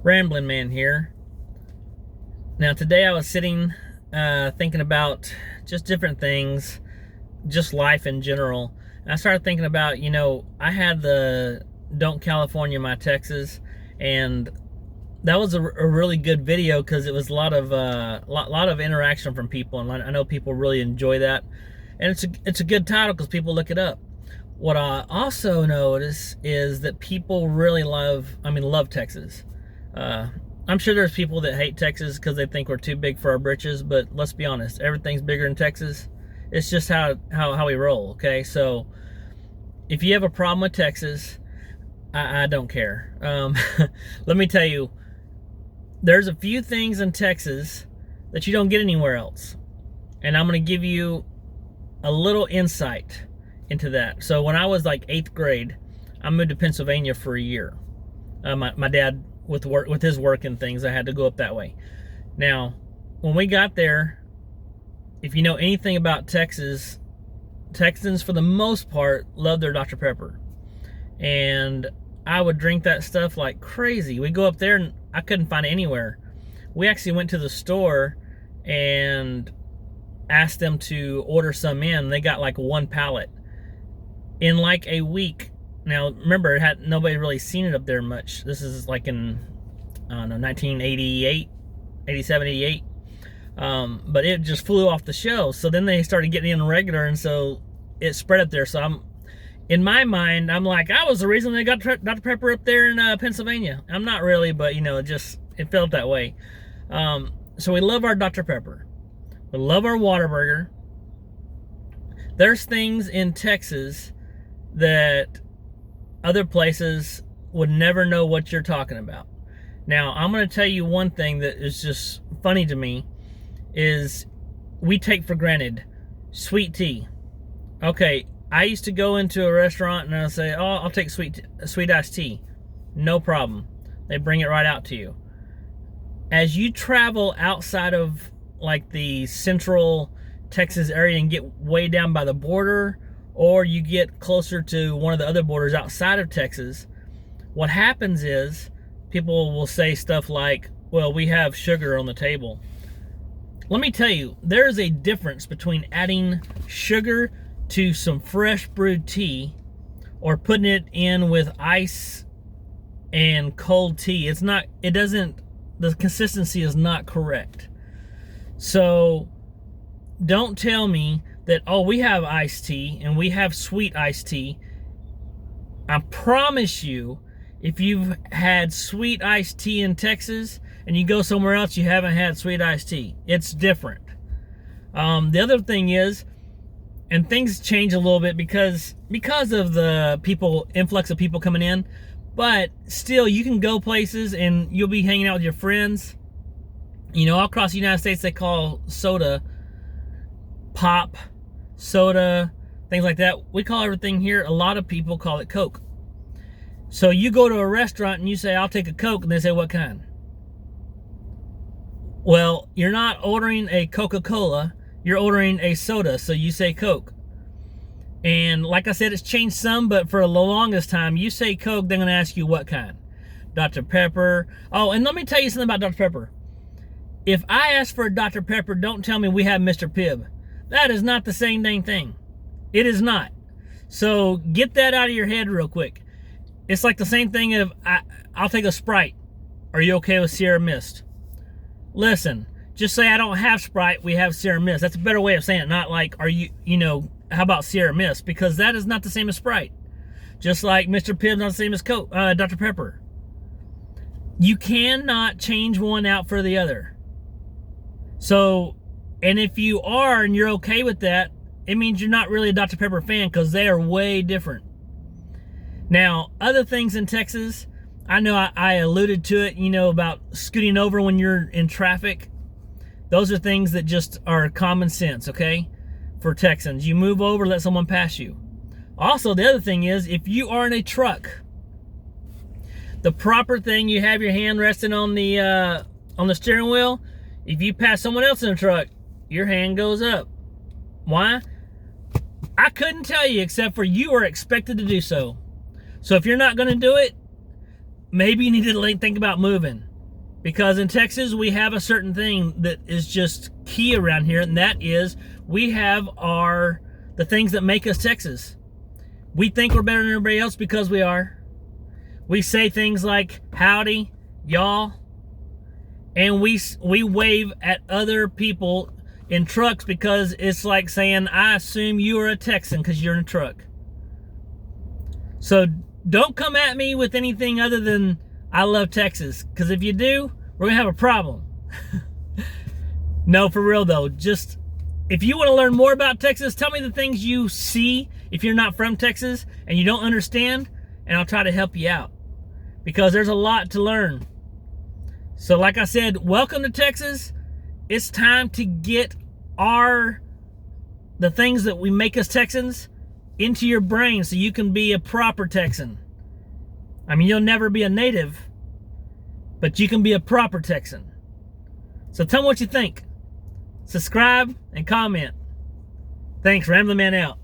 Rambling Man here. Now today I was sitting thinking about just different things, just life in general. And I started thinking about, I had the Don't California My Texas, and that was a really good video because it was a lot of interaction from people, and I know people really enjoy that. And it's a good title because people look it up. What I also notice is that people really love Texas. I'm sure there's people that hate Texas because they think we're too big for our britches, but let's be honest, everything's bigger in Texas. It's just how we roll, okay? So if you have a problem with Texas, I don't care. Let me tell you, there's a few things in Texas that you don't get anywhere else. And I'm going to give you a little insight into that. So when I was like 8th grade, I moved to Pennsylvania for a year. My dad, with his work and things, I had to go up that way. Now, when we got there, if you know anything about Texas, Texans for the most part love their Dr. Pepper. And I would drink that stuff like crazy. We go up there and I couldn't find it anywhere. We actually went to the store and asked them to order some in. They got like one pallet. In like a week, now remember, nobody really seen it up there much. This is like in, I don't know, 1988, 87, 88. But it just flew off the shelves. So then they started getting in regular, and so it spread up there. So in my mind, I'm like, I was the reason they got Dr. Pepper up there in Pennsylvania. I'm not really, but it felt that way. So we love our Dr. Pepper. We love our Whataburger. There's things in Texas that other places would never know what you're talking about. Now, I'm going to tell you one thing that is just funny to me is we take for granted sweet tea. Okay, I used to go into a restaurant and I'll say, oh, I'll take sweet iced tea. No problem. They bring it right out to you. As you travel outside of like the central Texas area and get way down by the border, or you get closer to one of the other borders outside of Texas, what happens is people will say stuff like, well, we have sugar on the table. Let me tell you, there is a difference between adding sugar to some fresh brewed tea or putting it in with ice and cold tea. The consistency is not correct. So don't tell me that, oh, we have iced tea and we have sweet iced tea. I promise you, if you've had sweet iced tea in Texas and you go somewhere else, you haven't had sweet iced tea. It's different. The other thing is, and things change a little bit because of the influx of people coming in, but still, you can go places and you'll be hanging out with your friends. All across the United States, they call soda pop, soda, things like that. We call everything here, a lot of people call it Coke. So you go to a restaurant and you say, I'll take a Coke, and they say, what kind? Well, you're not ordering a Coca-Cola, you're ordering a soda, so you say Coke. And like I said, it's changed some, but for the longest time, you say Coke, they're going to ask you what kind. Dr. Pepper. Oh, and let me tell you something about Dr. Pepper. If I ask for a Dr. Pepper, don't tell me we have Mr. Pibb. That is not the same dang thing. It is not. So get that out of your head real quick. It's like the same thing if I'll take a Sprite. Are you okay with Sierra Mist? Listen, just say I don't have Sprite, we have Sierra Mist. That's a better way of saying it. Not like, how about Sierra Mist? Because that is not the same as Sprite. Just like Mr. Pibb's not the same as Coke, Dr. Pepper. You cannot change one out for the other. So, and if you are and you're okay with that, it means you're not really a Dr. Pepper fan because they are way different. Now, other things in Texas, I know I alluded to it, about scooting over when you're in traffic. Those are things that just are common sense, okay? For Texans, you move over, let someone pass you. Also, the other thing is, if you are in a truck, the proper thing, you have your hand resting on the steering wheel. If you pass someone else in a truck, your hand goes up. Why? I couldn't tell you, except for you are expected to do so. So if you're not going to do it, maybe you need to think about moving. Because in Texas, we have a certain thing that is just key around here, and that is we have the things that make us Texas. We think we're better than everybody else because we are. We say things like howdy, y'all, and we wave at other people in trucks because it's like saying, I assume you are a Texan because you're in a truck. So don't come at me with anything other than I love Texas, because if you do, we're going to have a problem. No, for real though, just if you want to learn more about Texas, tell me the things you see if you're not from Texas and you don't understand, and I'll try to help you out, because there's a lot to learn. So like I said, welcome to Texas. It's time to get the things that we make us Texans into your brain so you can be a proper Texan. I mean, you'll never be a native, but you can be a proper Texan. So tell me what you think. Subscribe and comment. Thanks, Rambling Man out.